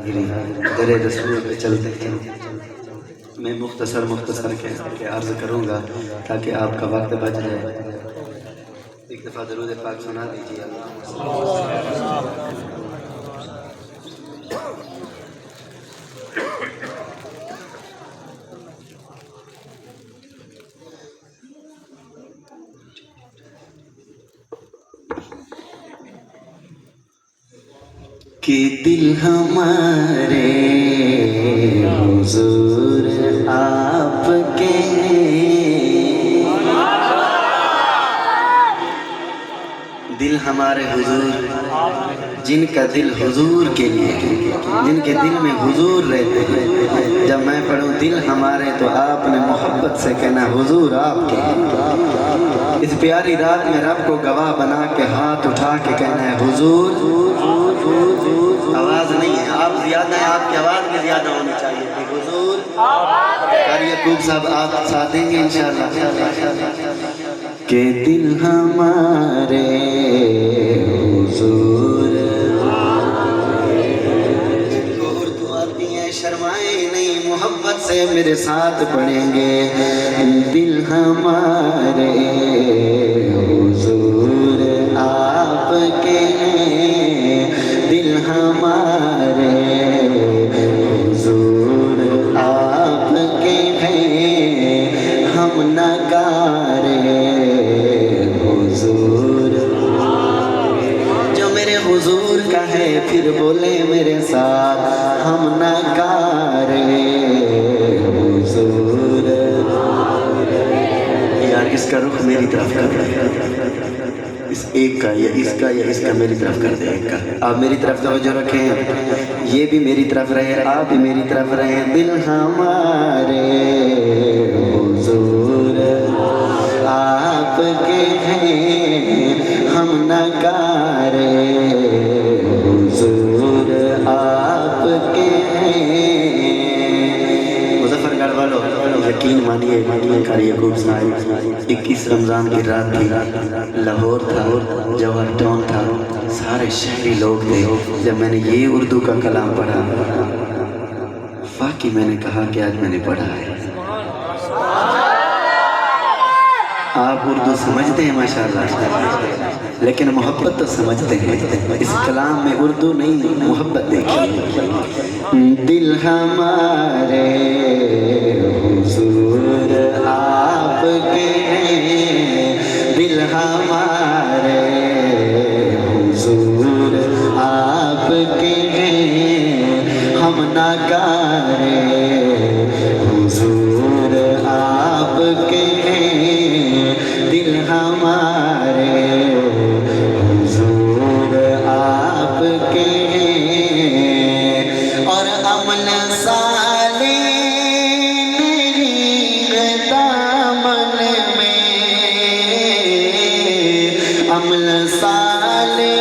दरे रसूल पे चलते हैं। मैं मुख्तसर के अर्ज़ करूँगा ताकि आपका वक्त बच जाए। एक दफ़ा दरूद पाक सुना दीजिए। कि दिल हमारे हुजूर आपके, दिल हमारे हुजूर, जिनका दिल हुजूर के लिए, जिनके दिल में हुजूर रहते हैं। जब मैं पढ़ूं दिल हमारे तो आपने मोहब्बत से कहना हुजूर आपके। इस प्यारी रात में रब को गवाह बना के हाथ उठा के कहना है हुजूर। आवाज़ नहीं है, आप ज़्यादा हैं, आपकी आवाज़ भी ज़्यादा होनी चाहिए। हुजूर करिए खूब साहब, आप साथ देंगे इंशाअल्लाह। के दिल हमारे हुजूर, जिनको उर्दू आती है शर्माए नहीं, मोहब्बत से मेरे साथ पढ़ेंगे। दिल हमारे हुजूर आपके, दिल हमारे हुजूर आपके हैं, हम नगारे हुजूर। जो मेरे हुजूर का है फिर बोले मेरे साथ, हम नगारे हुजूर। यार इसका रुख मेरी तरफ कर रहा है, इस एक का या इसका मेरी तरफ कर दे। एक का आप मेरी तरफ तवज्जो रखें, ये भी मेरी तरफ रहे, आप भी मेरी तरफ रहे। दिल हमारे हुजूर आपके हैं, हम नगारे हुजूर आपके हैं। मुजफ्फरगढ़ वालों यकीन मानिए करिए खूब सारी। 21 रमज़ान की रात थी, लाहौर था, जवाहर टाउन था, सारे शहरी लोग थे। जब मैंने ये उर्दू का कलाम पढ़ा, वाकई मैंने कहा कि आज मैंने पढ़ा है। आप उर्दू समझते हैं माशाअल्लाह, लेकिन मोहब्बत तो समझते हैं। इस कलाम में उर्दू नहीं, मोहब्बत देखिए। दिल हमारे हुजूर आपके हैं, दिल हमारे हुजूर आपके हैं, हम नगारे हुजूर आपके हैं, दिल हमारे हुजूर आपके हैं। और अमल साले नहीं है दामन में, अमल साले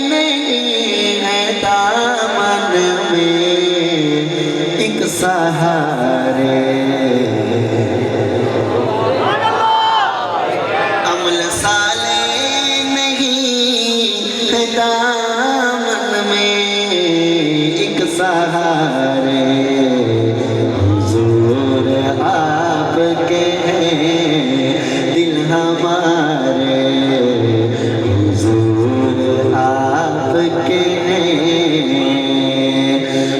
नहीं है दामन में, एक सहारे दामन में, एक सहारे हुजूर आपके हैं, दिल हमारे हुजूर आपके हैं।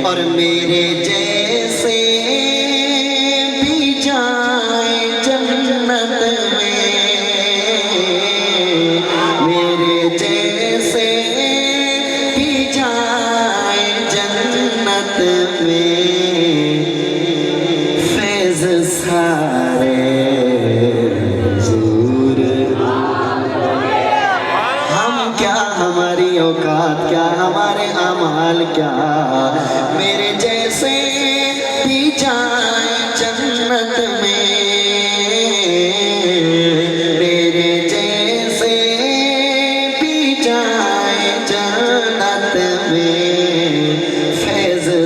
और मेरे जैसे भी जाए जन्नत में, मेरे जैसे जन्नत में, फैज़ सारे हुजूर। हम क्या, हमारी औकात क्या, हमारे अमाल क्या, मेरे जैसे भी जाए जन्नत में, मेरे जैसे भी जाए जन्नत में,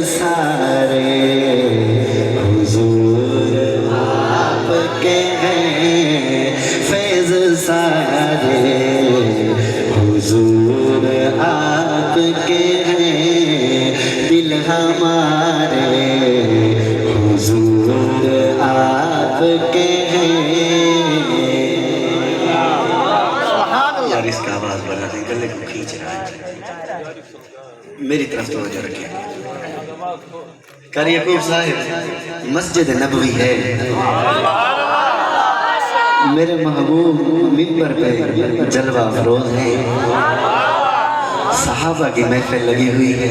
सारे हुजूर आपके हैं, फैज़ सारे हुजूर आपके हैं, दिल मेरी तरफ तवज्जो रखिए। कारी यकूब साहिब, मस्जिद नबवी है, मेरे महबूब मिंबर पे जलवा अफरोज है, सहाबा की महफिल लगी हुई है,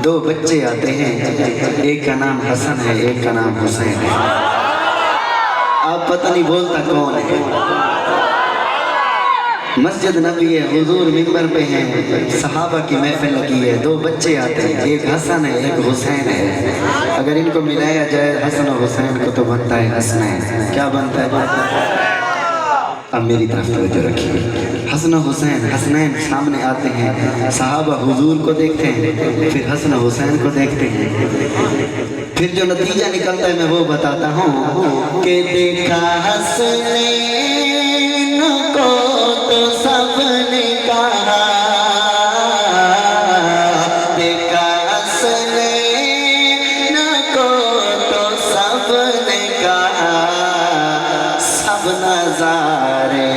दो बच्चे आते हैं, एक का नाम हसन है, एक का नाम हुसैन है। आप पता नहीं बोलता कौन है। मस्जिद नबी है, हुजूर मिंबर पे हैं, सहाबा की महफिल लगी है, दो बच्चे आते हैं, एक हसन है, एक हुसैन है। अगर इनको मिलाया जाए हसन और हुसैन को तो बनता है हसनैन। क्या बनता है? अब मेरी तरफ तवज्जो रखिए। हसन और हुसैन, हसनैन सामने आते हैं, सहाबा हुजूर को देखते हैं, फिर हसन और हुसैन को देखते हैं, फिर जो नतीजा निकलता है मैं वो बताता हूँ कि देखा हसनैन को तो सबने कहा, देखा हसनैन को तो सबने कहा, सब नज़ारे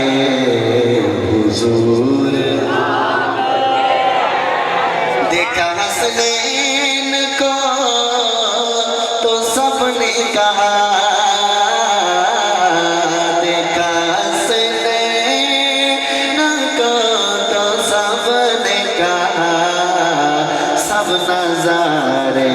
हुजूर। देखा हसनैन को तो सबने कहा, देखा हसनैन को तो सबने कहा, सब नज़ारे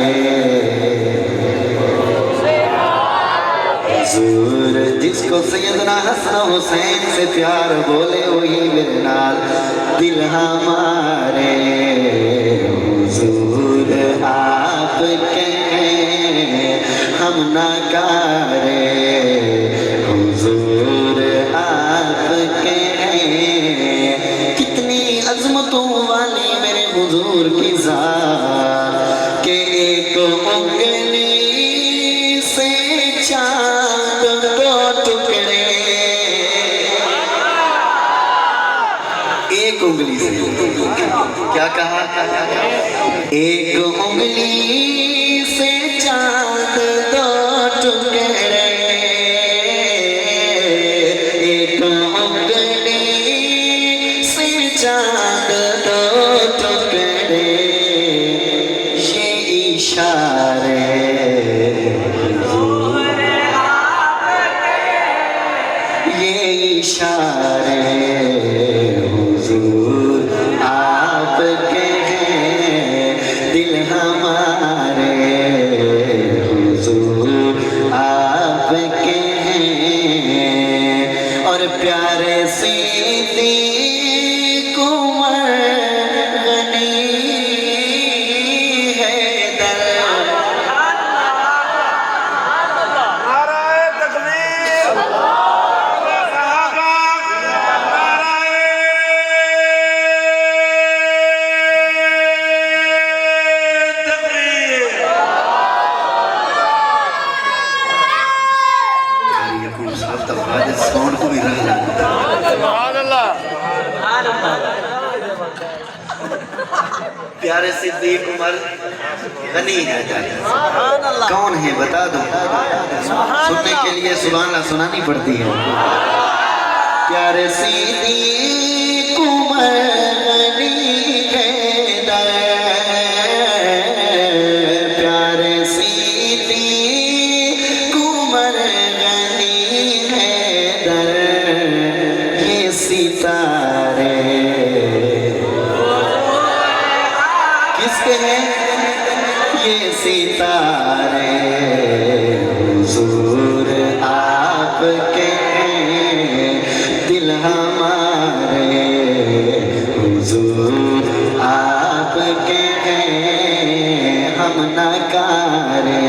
हुजूर। जिसको सैयदना हसन हुसैन से प्यार बोले वही मेरे नाल दिल हमारे हुजूर। आपके हम नकारे हुजूर, आपके कितनी अज़मतों वाली मेरे हुजूर की ज़ात के एक उंगली से चाँद को टुकड़े, एक उंगली से। क्या कहा? एक उंगली से चाँद दो टुकड़े, एक उंगली से चाँद दो टुकड़े, ये इशारे इशारे हुजूर आपके हैं, दिल हमारे हुजूर आपके हैं। और प्यारे सिद्दीक़ उमर गनी हैदर, को भी रह प्यारे सिद्दीक़ उमर गनी है। कौन है बता दो, सुनने के लिए सुभान अल्लाह सुनानी पड़ती है। प्यारे सिद्दीक़ उमर गनी है, प्यारे सिद्दीक़ उमर गनी है, ये सितारे किसके हैं? ये सितारे हुजूर आपके हैं, दिल हमारे हुजूर आपके हैं, हम नकारे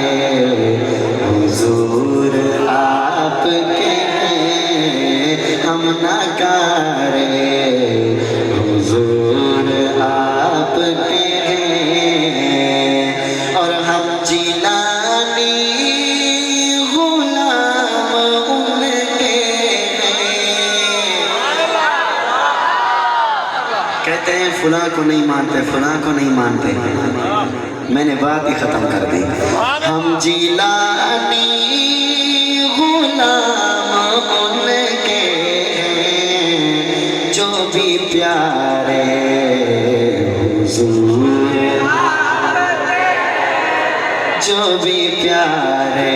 हुजूर आपके हैं, हम नकारे हुजूर आपके हैं। और हम जिलानी गुलाम उनके कहते हैं फुलां को नहीं मानते, फुलां को नहीं मानते, मैंने बात ही खत्म कर दी। हम जिलानी गुलाम उनके हैं, जो भी प्यारे हुजूर, जो भी प्यारे